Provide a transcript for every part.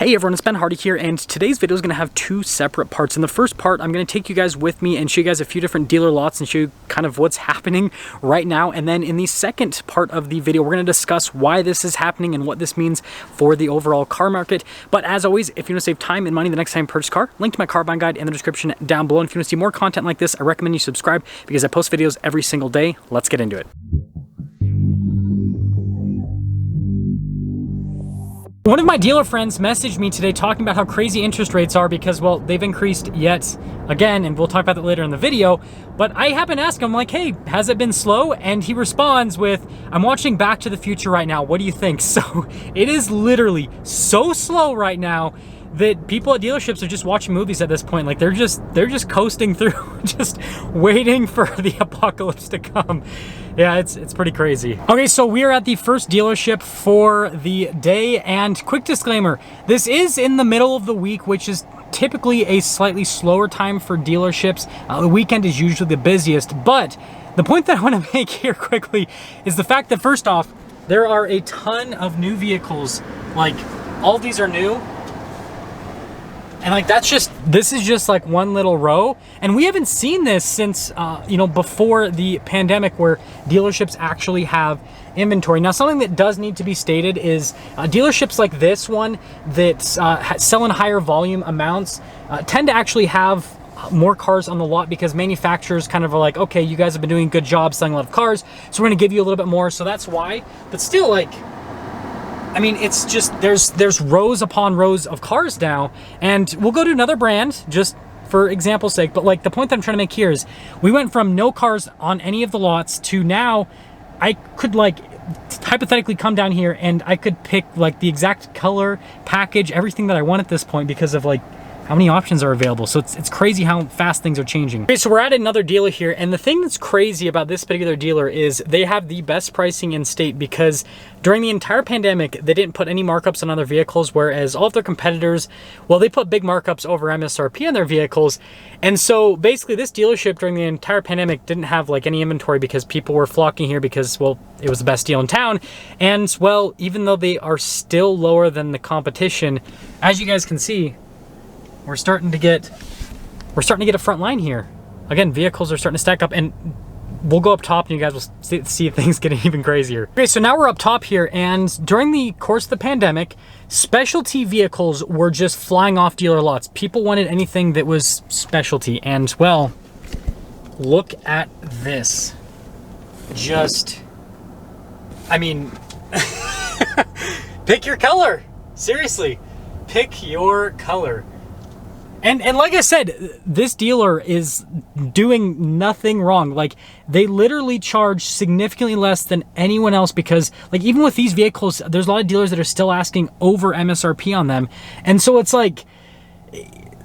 Hey everyone, it's Ben Hardy here, and today's video is going to have two separate parts. In the first part, I'm going to take you guys with me and show you guys a few different dealer lots and show you kind of what's happening right now. And then in the second part of the video, we're going to discuss why this is happening and what this means for the overall car market. But as always, if you want to save time and money the next time you purchase a car, link to my car buying guide in the description down below. And if you want to see more content like this, I recommend you subscribe because I post videos every single day. Let's get into it. One of my dealer friends messaged me today talking about how crazy interest rates are because, well, they've increased yet again, and we'll talk about that later in the video. But I happen to ask him, like, hey, has it been slow? And he responds with, I'm watching Back to the Future right now. What do you think? So it is literally so slow right now that people at dealerships are just watching movies at this point. Like they're just coasting through, just waiting for the apocalypse to come. Yeah, it's pretty crazy. Okay, so we are at the first dealership for the day, and quick disclaimer, this is in the middle of the week, which is typically a slightly slower time for dealerships. The weekend is usually the busiest, but the point that I want to make here quickly is the fact that first off, there are a ton of new vehicles. Like all of these are new. And like this is just like one little row, and we haven't seen this since before the pandemic, where dealerships actually have inventory. Now, something that does need to be stated is dealerships like this one that sell in higher volume amounts tend to actually have more cars on the lot because manufacturers kind of are like, okay, you guys have been doing a good job selling a lot of cars, so we're going to give you a little bit more. So that's why. But still, like, I mean, it's just, there's rows upon rows of cars now, and we'll go to another brand just for example's sake, but like the point that I'm trying to make here is we went from no cars on any of the lots to now I could like hypothetically come down here and I could pick like the exact color, package, everything that I want at this point because of like how many options are available. So it's crazy how fast things are changing. Okay, so we're at another dealer here, and the thing that's crazy about this particular dealer is they have the best pricing in state because during the entire pandemic, they didn't put any markups on other vehicles, whereas all of their competitors, well, they put big markups over MSRP on their vehicles. And so basically this dealership during the entire pandemic didn't have like any inventory because people were flocking here because, well, it was the best deal in town. And well, even though they are still lower than the competition, as you guys can see, we're starting to get a front line here. Again, vehicles are starting to stack up, and we'll go up top and you guys will see things getting even crazier. Okay, so now we're up top here, and during the course of the pandemic, specialty vehicles were just flying off dealer lots. People wanted anything that was specialty, and well, look at this. Just, I mean, pick your color. Seriously, pick your color. And like I said, this dealer is doing nothing wrong. Like, they literally charge significantly less than anyone else because, like, even with these vehicles, there's a lot of dealers that are still asking over MSRP on them. And so it's like,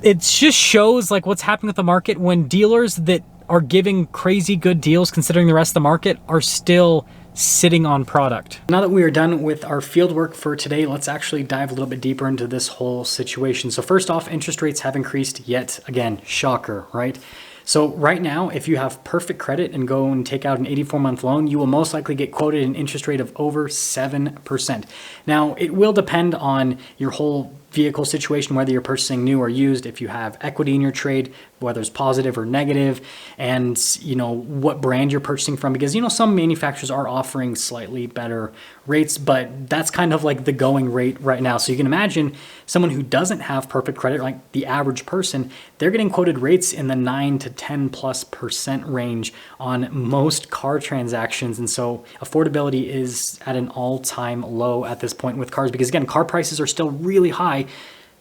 it just shows, like, what's happening with the market when dealers that are giving crazy good deals considering the rest of the market are still sitting on product. Now that we are done with our field work for today, let's actually dive a little bit deeper into this whole situation. So first off, interest rates have increased yet again. Shocker, right? So right now, if you have perfect credit and go and take out an 84-month loan, you will most likely get quoted an interest rate of over 7%. Now, it will depend on your whole vehicle situation, whether you're purchasing new or used, if you have equity in your trade, whether it's positive or negative, and what brand you're purchasing from, because some manufacturers are offering slightly better rates, but that's kind of like the going rate right now. So you can imagine someone who doesn't have perfect credit, like the average person, they're getting quoted rates in the 9 to 10+% range on most car transactions. And so affordability is at an all-time low at this point with cars, because again, car prices are still really high,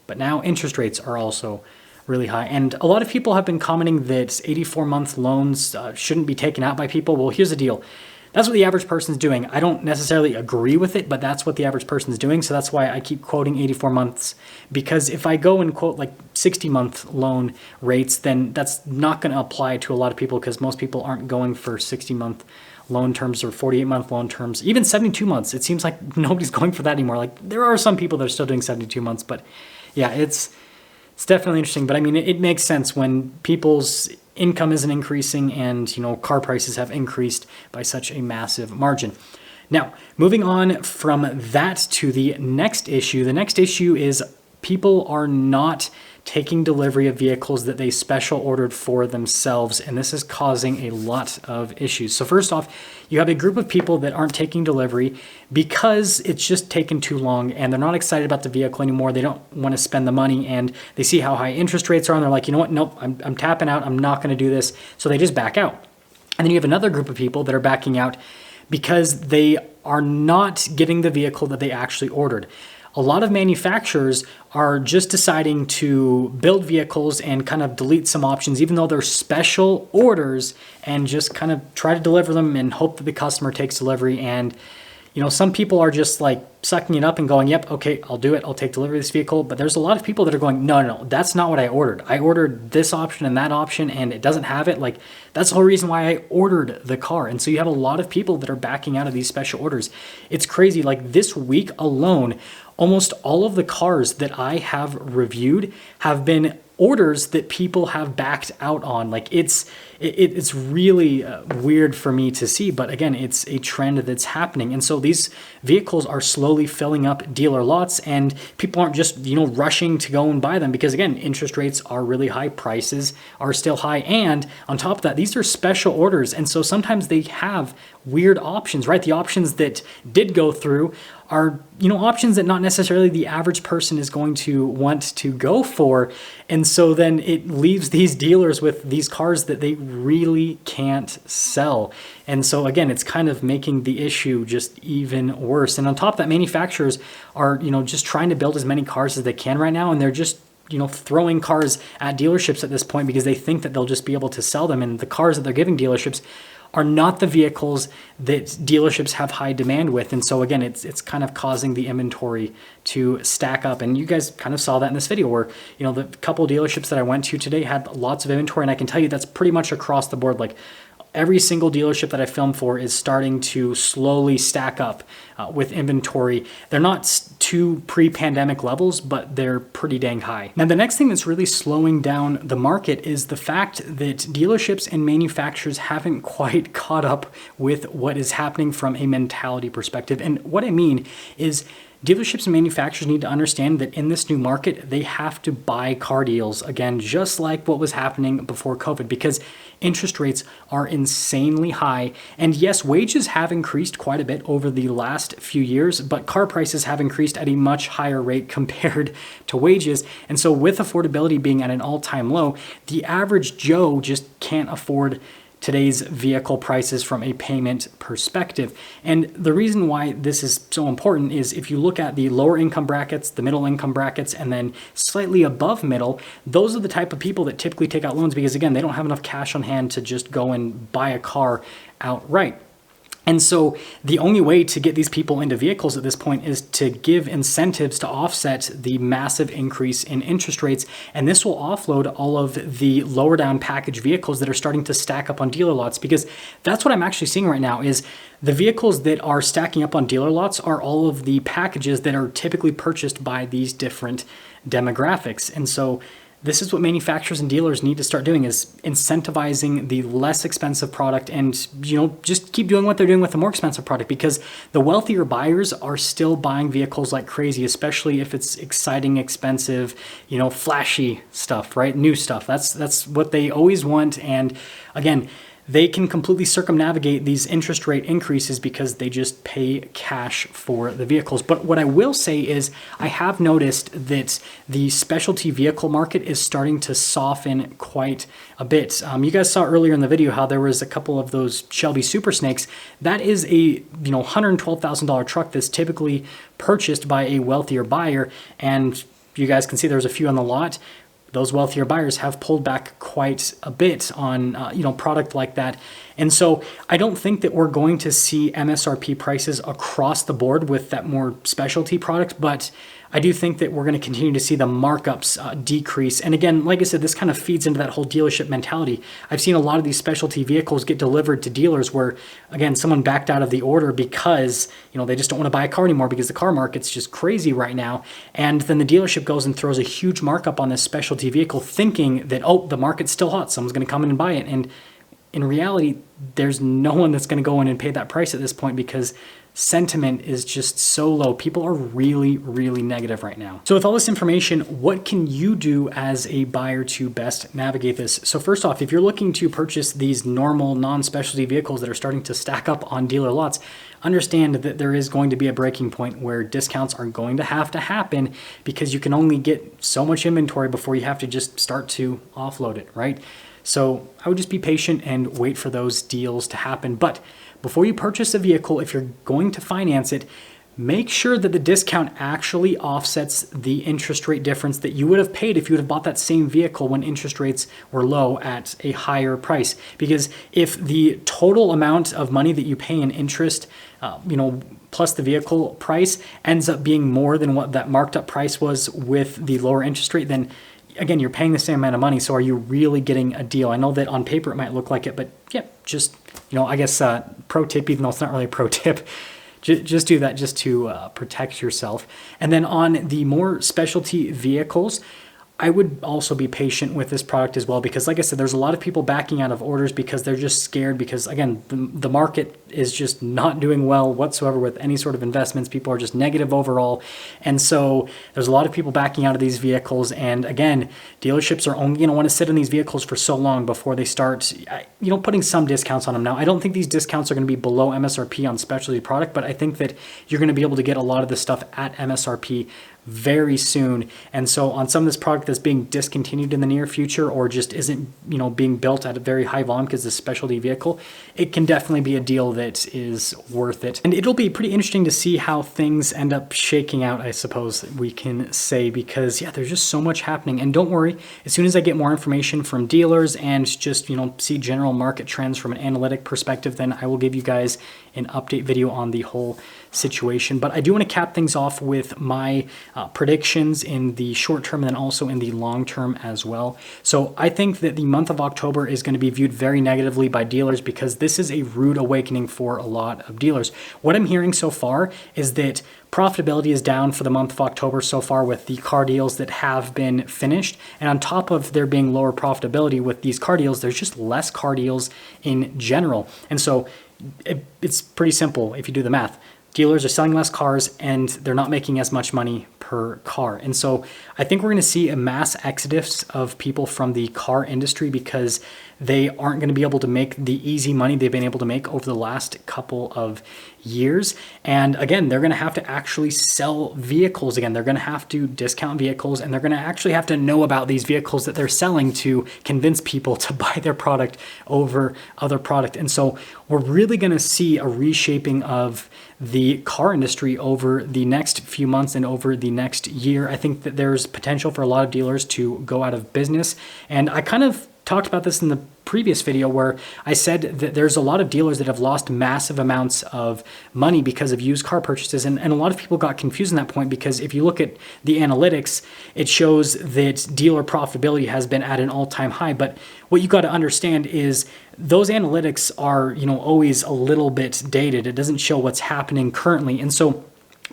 but now interest rates are also really high. And a lot of people have been commenting that 84-month loans shouldn't be taken out by people. Well, here's the deal. That's what the average person's doing. I don't necessarily agree with it, but that's what the average person's doing. So that's why I keep quoting 84 months, because if I go and quote like 60-month loan rates, then that's not going to apply to a lot of people because most people aren't going for 60-month loan terms or 48-month loan terms, even 72 months. It seems like nobody's going for that anymore. Like there are some people that are still doing 72 months, but yeah, it's definitely interesting. But I mean, it makes sense when people's income isn't increasing and, car prices have increased by such a massive margin. Now, moving on from that to the next issue. The next issue is people are not taking delivery of vehicles that they special ordered for themselves, and this is causing a lot of issues. So first off, you have a group of people that aren't taking delivery because it's just taken too long and they're not excited about the vehicle anymore. They don't want to spend the money, and they see how high interest rates are and they're like, you know what, nope, I'm tapping out, I'm not going to do this. So they just back out. And then you have another group of people that are backing out because they are not getting the vehicle that they actually ordered. A lot of manufacturers are just deciding to build vehicles and kind of delete some options, even though they're special orders, and just kind of try to deliver them and hope that the customer takes delivery. And, you know, some people are just like sucking it up and going, yep, okay, I'll do it. I'll take delivery of this vehicle. But there's a lot of people that are going, no, that's not what I ordered. I ordered this option and that option and it doesn't have it. Like, that's the whole reason why I ordered the car. And so you have a lot of people that are backing out of these special orders. It's crazy. Like this week alone, almost all of the cars that I have reviewed have been orders that people have backed out on. Like it's really weird for me to see, but again, it's a trend that's happening. And so these vehicles are slowly filling up dealer lots, and people aren't just, you know, rushing to go and buy them because again, interest rates are really high, prices are still high, and on top of that, these are special orders. And so sometimes they have weird options, right? The options that did go through are, you know, options that not necessarily the average person is going to want to go for. And so then it leaves these dealers with these cars that they really can't sell. And so again, it's kind of making the issue just even worse. And on top of that, manufacturers are, you know, just trying to build as many cars as they can right now. And they're just, you know, throwing cars at dealerships at this point because they think that they'll just be able to sell them. And the cars that they're giving dealerships are not the vehicles that dealerships have high demand with. And so again, it's kind of causing the inventory to stack up. And you guys kind of saw that in this video where, you know, the couple dealerships that I went to today had lots of inventory. And I can tell you that's pretty much across the board. Like every single dealership that I filmed for is starting to slowly stack up with inventory. They're not to pre-pandemic levels, but they're pretty dang high. Now, the next thing that's really slowing down the market is the fact that dealerships and manufacturers haven't quite caught up with what is happening from a mentality perspective. And what I mean is dealerships and manufacturers need to understand that in this new market, they have to buy car deals again, just like what was happening before COVID, because interest rates are insanely high. And yes, wages have increased quite a bit over the last few years, but car prices have increased at a much higher rate compared to wages. And so with affordability being at an all-time low, the average Joe just can't afford today's vehicle prices from a payment perspective. And the reason why this is so important is if you look at the lower income brackets, the middle income brackets, and then slightly above middle, those are the type of people that typically take out loans because again, they don't have enough cash on hand to just go and buy a car outright. And so the only way to get these people into vehicles at this point is to give incentives to offset the massive increase in interest rates. And this will offload all of the lower down package vehicles that are starting to stack up on dealer lots, because that's what I'm actually seeing right now is the vehicles that are stacking up on dealer lots are all of the packages that are typically purchased by these different demographics. And so this is what manufacturers and dealers need to start doing, is incentivizing the less expensive product and, you know, just keep doing what they're doing with the more expensive product, because the wealthier buyers are still buying vehicles like crazy, especially if it's exciting, expensive, you know, flashy stuff, right? New stuff. That's what they always want. And again, they can completely circumnavigate these interest rate increases because they just pay cash for the vehicles. But what I will say is I have noticed that the specialty vehicle market is starting to soften quite a bit. You guys saw earlier in the video how there was a couple of those Shelby Super Snakes. That is a, you know, $112,000 truck that's typically purchased by a wealthier buyer. And you guys can see there's a few on the lot. Those wealthier buyers have pulled back quite a bit on, you know, product like that. And so I don't think that we're going to see MSRP prices across the board with that more specialty product, but I do think that we're going to continue to see the markups decrease. And again, like I said, this kind of feeds into that whole dealership mentality. I've seen a lot of these specialty vehicles get delivered to dealers where, again, someone backed out of the order because, you know, they just don't want to buy a car anymore because the car market's just crazy right now. And then the dealership goes and throws a huge markup on this specialty vehicle thinking that, oh, the market's still hot, someone's going to come in and buy it. And in reality, there's no one that's going to go in and pay that price at this point because sentiment is just so low. People are really, really negative right now. So with all this information, what can you do as a buyer to best navigate this? So first off, if you're looking to purchase these normal non-specialty vehicles that are starting to stack up on dealer lots, understand that there is going to be a breaking point where discounts are going to happen because you can only get so much inventory before you have to just start to offload it, right? So I would just be patient and wait for those deals to happen. But before you purchase a vehicle, if you're going to finance it, make sure that the discount actually offsets the interest rate difference that you would have paid if you would have bought that same vehicle when interest rates were low at a higher price. Because if the total amount of money that you pay in interest, plus the vehicle price ends up being more than what that marked up price was with the lower interest rate, then again, you're paying the same amount of money. So are you really getting a deal? I know that on paper it might look like it, but yeah, just, I guess pro tip, even though it's not really a pro tip, just do that just to protect yourself. And then on the more specialty vehicles, I would also be patient with this product as well, because like I said, there's a lot of people backing out of orders because they're just scared because, again, the market is just not doing well whatsoever with any sort of investments. People are just negative overall. And so there's a lot of people backing out of these vehicles. And again, dealerships are only going to want to sit on these vehicles for so long before they start, putting some discounts on them. Now, I don't think these discounts are going to be below MSRP on specialty product, but I think that you're going to be able to get a lot of this stuff at MSRP very soon. And so on some of this product that's being discontinued in the near future or just isn't, being built at a very high volume because it's a specialty vehicle, it can definitely be a deal that is worth it. And it'll be pretty interesting to see how things end up shaking out, I suppose we can say, because yeah, there's just so much happening. And don't worry, as soon as I get more information from dealers and just, see general market trends from an analytic perspective, then I will give you guys an update video on the whole situation. But I do want to cap things off with my predictions in the short term and then also in the long term as well. So I think that the month of October is going to be viewed very negatively by dealers because this is a rude awakening for a lot of dealers. What I'm hearing so far is that profitability is down for the month of October so far with the car deals that have been finished. And on top of there being lower profitability with these car deals, there's just less car deals in general. And so it's pretty simple if you do the math. Dealers are selling less cars and they're not making as much money per car. And so I think we're going to see a mass exodus of people from the car industry because they aren't going to be able to make the easy money they've been able to make over the last couple of years. And again, they're going to have to actually sell vehicles again. They're going to have to discount vehicles and they're going to actually have to know about these vehicles that they're selling to convince people to buy their product over other product. And so we're really going to see a reshaping of the car industry over the next few months and over the next year. I think that there's potential for a lot of dealers to go out of business. And I kind of talked about this in the previous video where I said that there's a lot of dealers that have lost massive amounts of money because of used car purchases. And a lot of people got confused in that point because if you look at the analytics, it shows that dealer profitability has been at an all-time high. But what you got to understand is those analytics are, always a little bit dated. It doesn't show what's happening currently. And so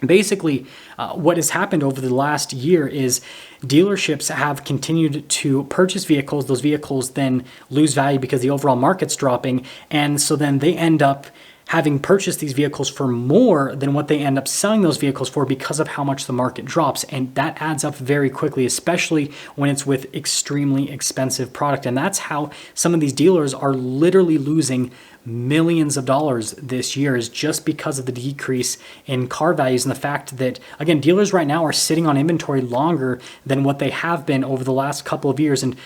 basically, what has happened over the last year is dealerships have continued to purchase vehicles. Those vehicles then lose value because the overall market's dropping. And so then they end up having purchased these vehicles for more than what they end up selling those vehicles for because of how much the market drops. And that adds up very quickly, especially when it's with extremely expensive product. And that's how some of these dealers are literally losing millions of dollars this year, is just because of the decrease in car values and the fact that, again, dealers right now are sitting on inventory longer than what they have been over the last couple of years. And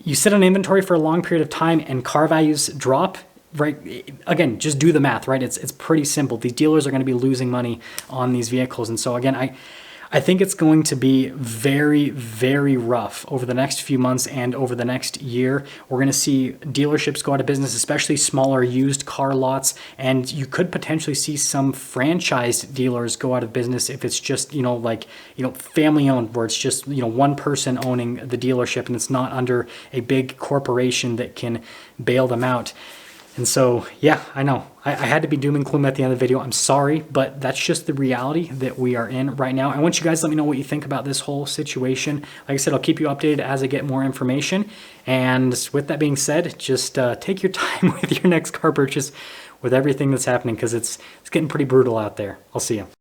you sit on inventory for a long period of time and car values drop, right? Again, just do the math, right? It's pretty simple. These dealers are going to be losing money on these vehicles. And so again, I think it's going to be very, very rough over the next few months and over the next year. We're going to see dealerships go out of business, especially smaller used car lots. And you could potentially see some franchised dealers go out of business if it's just, family owned, where it's just, one person owning the dealership and it's not under a big corporation that can bail them out. And so, yeah, I know. I had to be doom and gloom at the end of the video. I'm sorry, but that's just the reality that we are in right now. I want you guys to let me know what you think about this whole situation. Like I said, I'll keep you updated as I get more information. And with that being said, just take your time with your next car purchase with everything that's happening, because it's getting pretty brutal out there. I'll see you.